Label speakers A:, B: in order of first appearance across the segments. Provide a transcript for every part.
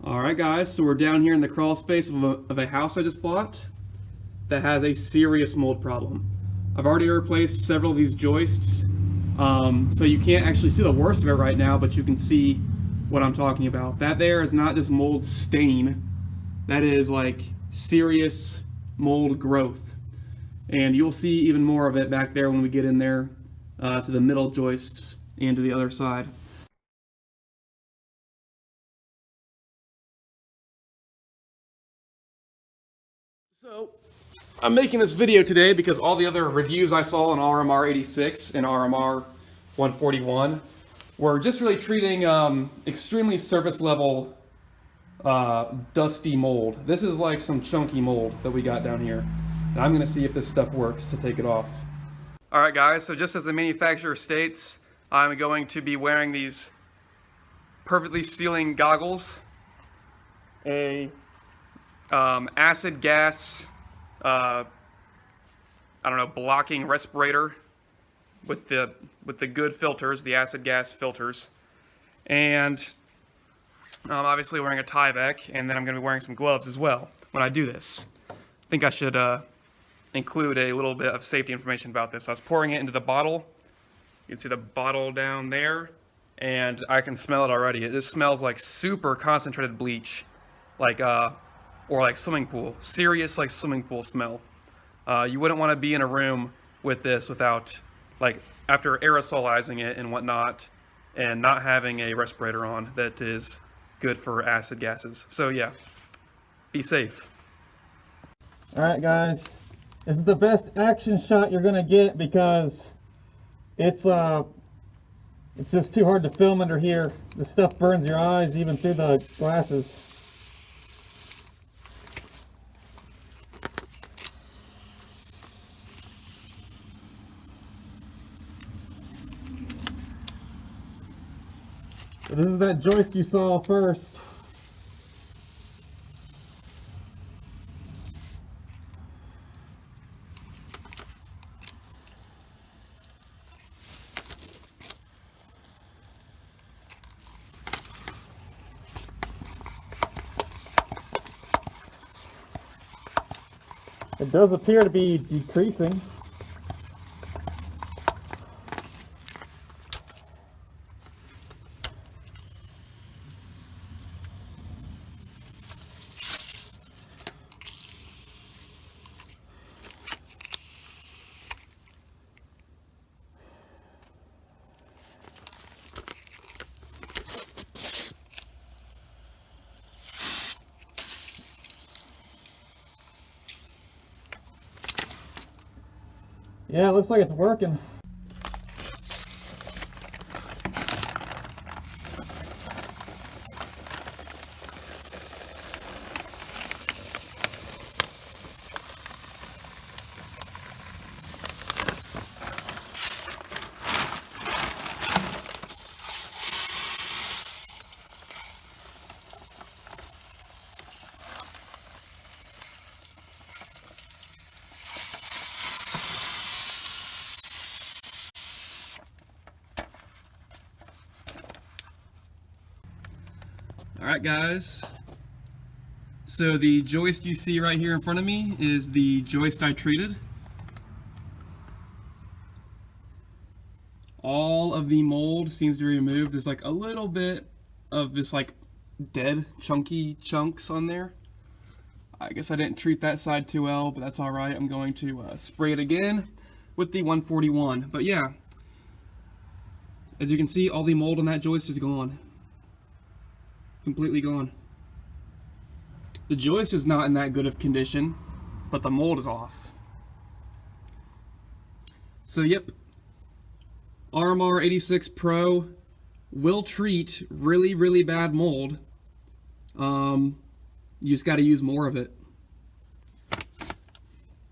A: Alright guys, so we're down here in the crawl space of a house I just bought that has a serious mold problem. I've already replaced several of these joists, so you can't actually see the worst of it right now, but you can see what I'm talking about. That there is not just mold stain, that is like serious mold growth. And you'll see even more of it back there when we get in there to the middle joists and to the other side. So, I'm making this video today because all the other reviews I saw on RMR 86 and RMR 141 were just really treating extremely surface level dusty mold. This is like some chunky mold that we got down here. And I'm going to see if this stuff works to take it off. Alright guys, so just as the manufacturer states, I'm going to be wearing these perfectly sealing goggles. Acid gas, I don't know, blocking respirator with the good filters, the acid gas filters, and I'm obviously wearing a Tyvek, and then I'm going to be wearing some gloves as well when I do this. I think I should include a little bit of safety information about this. I was pouring it into the bottle. You can see the bottle down there, and I can smell it already. It just smells like super concentrated bleach, like or like swimming pool, serious like swimming pool smell. You wouldn't want to be in a room with this without, like, after aerosolizing it and whatnot, and not having a respirator on that is good for acid gases. So yeah, be safe.
B: All right, guys, this is the best action shot you're gonna get because it's just too hard to film under here. This stuff burns your eyes even through the glasses. So this is that joist you saw first. It does appear to be decreasing. Yeah, it looks like it's working.
A: Alright guys, so the joist you see right here in front of me is the joist I treated. All of the mold seems to be removed. There's like a little bit of this like dead chunky chunks on there. I guess I didn't treat that side too well, but that's alright. I'm going to spray it again with the 141. But yeah, as you can see, all the mold on that joist is gone. Completely gone. The joist is not in that good of condition, but the mold is off. So yep, RMR 86 Pro will treat really, really bad mold. You just got to use more of it.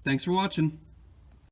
A: Thanks for watching.